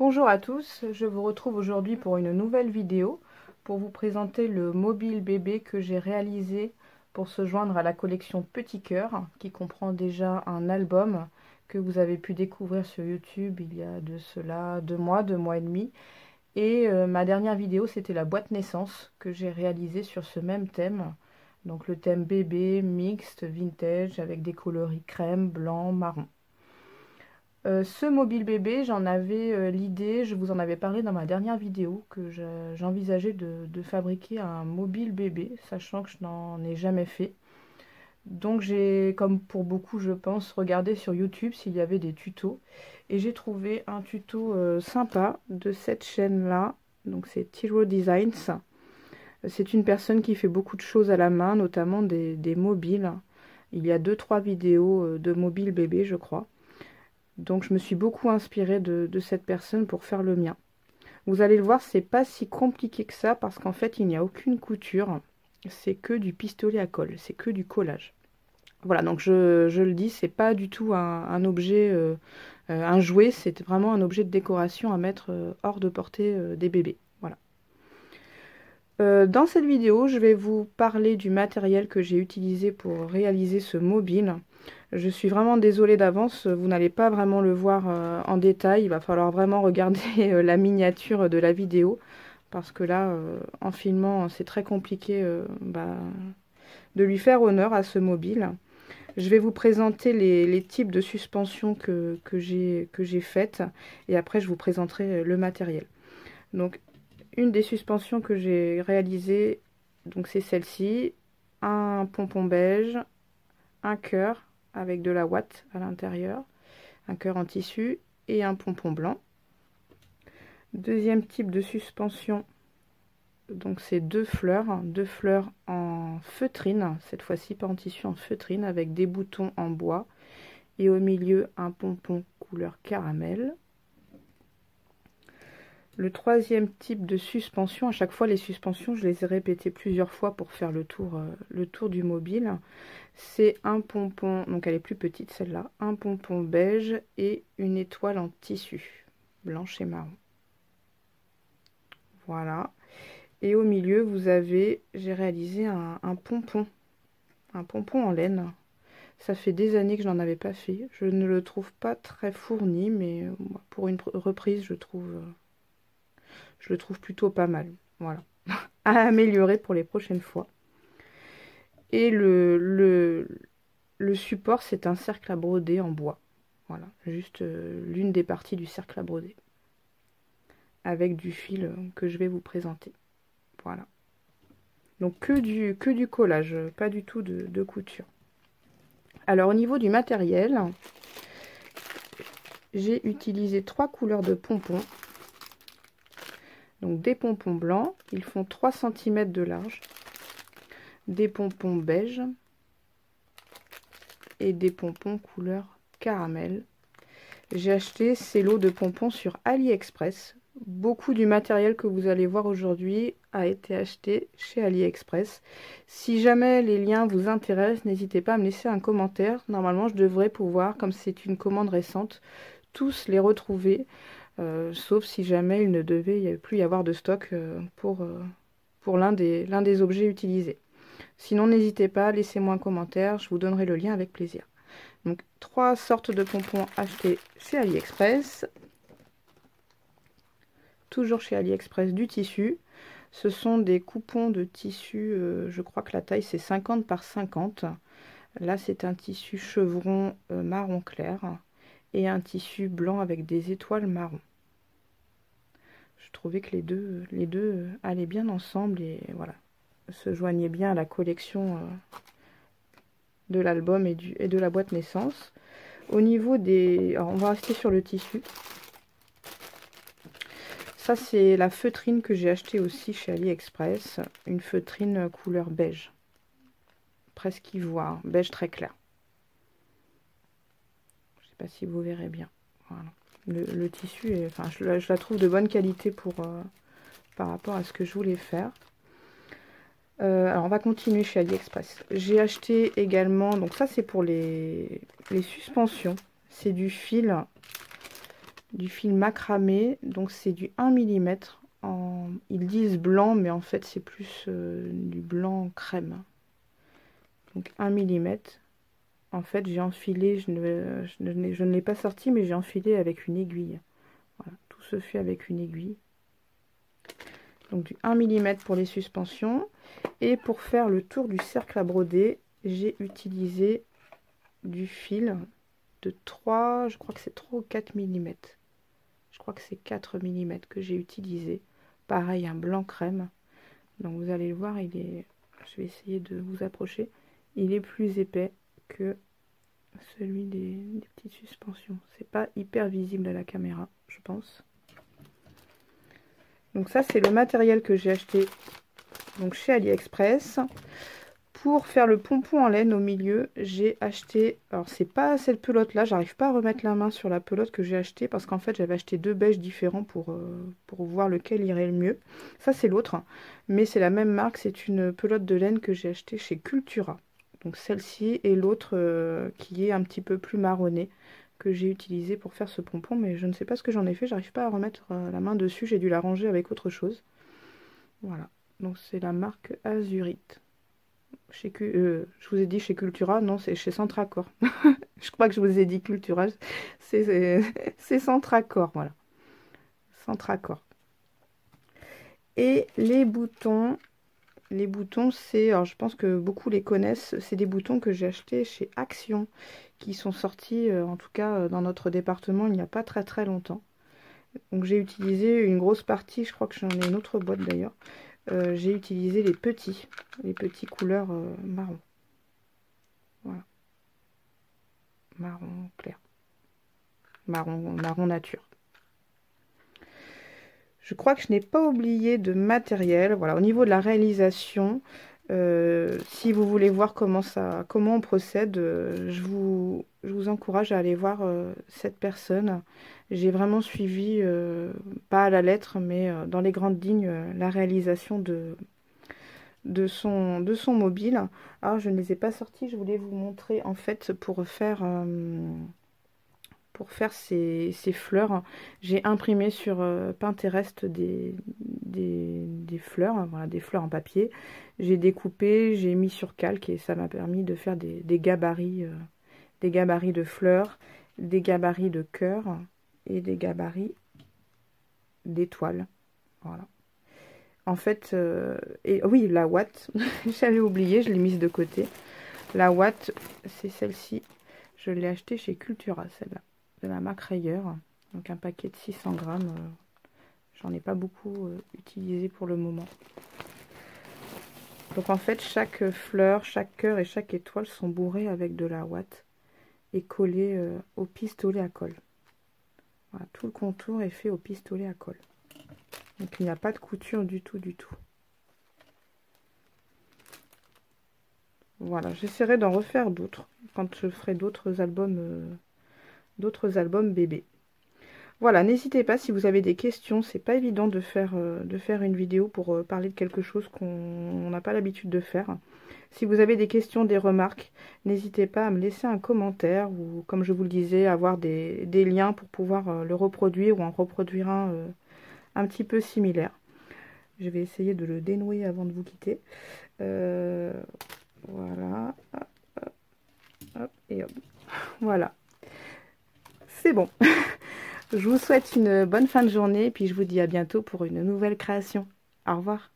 Bonjour à tous, je vous retrouve aujourd'hui pour une nouvelle vidéo pour vous présenter le mobile bébé que j'ai réalisé pour se joindre à la collection Petit Cœur qui comprend déjà un album que vous avez pu découvrir sur YouTube il y a de cela 2 mois et demi. Et ma dernière vidéo c'était la boîte naissance que j'ai réalisée sur ce même thème. Donc le thème bébé, mixte, vintage avec des coloris crème, blanc, marron. Ce mobile bébé, j'en avais l'idée, je vous en avais parlé dans ma dernière vidéo, que j'envisageais de fabriquer un mobile bébé, sachant que je n'en ai jamais fait. Donc j'ai, comme pour beaucoup je pense, regardé sur YouTube s'il y avait des tutos. Et j'ai trouvé un tuto sympa de cette chaîne-là, donc c'est Tiro Designs. C'est une personne qui fait beaucoup de choses à la main, notamment des mobiles. Il y a 2-3 vidéos de mobile bébé, je crois. Donc je me suis beaucoup inspirée de cette personne pour faire le mien. Vous allez le voir, c'est pas si compliqué que ça parce qu'en fait il n'y a aucune couture. C'est que du pistolet à colle, c'est que du collage. Voilà, donc je le dis, c'est pas du tout un objet, un jouet, c'est vraiment un objet de décoration à mettre hors de portée des bébés. Voilà. Dans cette vidéo, je vais vous parler du matériel que j'ai utilisé pour réaliser ce mobile. Je suis vraiment désolée d'avance, vous n'allez pas vraiment le voir en détail, il va falloir vraiment regarder la miniature de la vidéo, parce que là, en filmant, c'est très compliqué de lui faire honneur à ce mobile. Je vais vous présenter les types de suspensions que j'ai faites, et après je vous présenterai le matériel. Donc, une des suspensions que j'ai réalisées, donc c'est celle-ci, un pompon beige, un cœur avec de la ouate à l'intérieur, un cœur en tissu et un pompon blanc. Deuxième type de suspension, donc c'est deux fleurs en feutrine, cette fois-ci pas en tissu, en feutrine avec des boutons en bois et au milieu un pompon couleur caramel. Le troisième type de suspension, à chaque fois les suspensions, je les ai répétées plusieurs fois pour faire le tour du mobile. C'est un pompon, donc elle est plus petite celle-là, un pompon beige et une étoile en tissu, blanche et marron. Voilà. Et au milieu, vous avez, j'ai réalisé un pompon en laine. Ça fait des années que je n'en avais pas fait. Je ne le trouve pas très fourni, mais pour une reprise, je le trouve plutôt pas mal. Voilà. À améliorer pour les prochaines fois. Et le support, c'est un cercle à broder en bois. Voilà, juste l'une des parties du cercle à broder. Avec du fil que je vais vous présenter. Voilà. Donc que du collage, pas du tout de couture. Alors au niveau du matériel, j'ai utilisé 3 couleurs de pompons. Donc des pompons blancs, ils font 3 cm de large. Des pompons beige et des pompons couleur caramel. J'ai acheté ces lots de pompons sur AliExpress. Beaucoup du matériel que vous allez voir aujourd'hui a été acheté chez AliExpress. Si jamais les liens vous intéressent, n'hésitez pas à me laisser un commentaire. Normalement, je devrais pouvoir, comme c'est une commande récente, tous les retrouver. Sauf si jamais il ne devait plus y avoir de stock pour l'un des objets utilisés. Sinon, n'hésitez pas, laissez-moi un commentaire, je vous donnerai le lien avec plaisir. Donc, 3 sortes de pompons achetés chez AliExpress. Toujours chez AliExpress, du tissu. Ce sont des coupons de tissu, je crois que la taille c'est 50 par 50. Là, c'est un tissu chevron marron clair et un tissu blanc avec des étoiles marron. Je trouvais que les deux allaient bien ensemble et voilà, se joignaient bien à la collection de l'album et de la boîte naissance. Au niveau des... Alors, on va rester sur le tissu. Ça, c'est la feutrine que j'ai achetée aussi chez AliExpress. Une feutrine couleur beige. Presque ivoire, beige très clair. Je ne sais pas si vous verrez bien. Voilà. Le tissu, est, enfin, je la trouve de bonne qualité par rapport à ce que je voulais faire. Alors on va continuer chez AliExpress. J'ai acheté également, donc ça c'est pour les suspensions. C'est du fil du fil macramé, donc c'est du 1 mm. Ils disent blanc, mais en fait c'est plus du blanc crème. Donc 1 mm. En fait j'ai enfilé, je ne l'ai pas sorti, mais j'ai enfilé avec une aiguille. Voilà, tout se fait avec une aiguille. Donc du 1 mm pour les suspensions. Et pour faire le tour du cercle à broder, j'ai utilisé du fil de 3, je crois que c'est 3 ou 4 mm. Je crois que c'est 4 mm que j'ai utilisé. Pareil, un blanc crème. Donc vous allez le voir, je vais essayer de vous approcher. Il est plus épais que celui des petites suspensions. C'est pas hyper visible à la caméra, je pense. Donc ça, c'est le matériel que j'ai acheté donc chez AliExpress. Pour faire le pompon en laine au milieu, j'ai acheté, alors c'est pas cette pelote là, j'arrive pas à remettre la main sur la pelote que j'ai acheté parce qu'en fait j'avais acheté deux beiges différents pour voir lequel irait le mieux. Ça c'est l'autre, mais c'est la même marque, c'est une pelote de laine que j'ai acheté chez Cultura. Donc celle-ci et l'autre qui est un petit peu plus marronnée que j'ai utilisée pour faire ce pompon, mais je ne sais pas ce que j'en ai fait, j'arrive pas à remettre la main dessus, j'ai dû la ranger avec autre chose. Voilà, donc c'est la marque Azurite. Je vous ai dit chez Cultura, non, c'est chez Centracor. Je crois que je vous ai dit Cultura, c'est Centracor, voilà. Centracor. Et les boutons c'est, alors je pense que beaucoup les connaissent, c'est des boutons que j'ai achetés chez Action, qui sont sortis, en tout cas dans notre département, il n'y a pas très très longtemps. Donc j'ai utilisé une grosse partie, je crois que j'en ai une autre boîte d'ailleurs. J'ai utilisé les petits couleurs marron. Voilà. Marron clair. Marron nature. Je crois que je n'ai pas oublié de matériel. Voilà, au niveau de la réalisation, si vous voulez voir comment on procède, je vous encourage à aller voir cette personne. J'ai vraiment suivi, pas à la lettre, mais dans les grandes lignes, la réalisation de son mobile. Alors je ne les ai pas sortis, je voulais vous montrer en fait pour faire ces fleurs. J'ai imprimé sur Pinterest des fleurs, voilà, des fleurs en papier. J'ai découpé, j'ai mis sur calque et ça m'a permis de faire des gabarits de fleurs, des gabarits de cœur et des gabarits d'étoiles. Voilà. En fait, et oui, la ouate, j'avais oublié, je l'ai mise de côté. La ouate, c'est celle-ci. Je l'ai achetée chez Cultura, celle-là, de la marque Rayer. Donc un paquet de 600 grammes. J'en ai pas beaucoup utilisé pour le moment. Donc en fait, chaque fleur, chaque cœur et chaque étoile sont bourrés avec de la ouate et collés au pistolet à colle. Voilà, tout le contour est fait au pistolet à colle. Donc il n'y a pas de couture du tout, du tout. Voilà, j'essaierai d'en refaire d'autres quand je ferai d'autres albums bébés. Voilà, n'hésitez pas si vous avez des questions, c'est pas évident de faire une vidéo pour parler de quelque chose qu'on n'a pas l'habitude de faire. Si vous avez des questions, des remarques, n'hésitez pas à me laisser un commentaire ou, comme je vous le disais, avoir des liens pour pouvoir le reproduire ou en reproduire un petit peu similaire. Je vais essayer de le dénouer avant de vous quitter. Voilà. Hop, hop, hop, et hop. Voilà. C'est bon. Je vous souhaite une bonne fin de journée et puis je vous dis à bientôt pour une nouvelle création. Au revoir.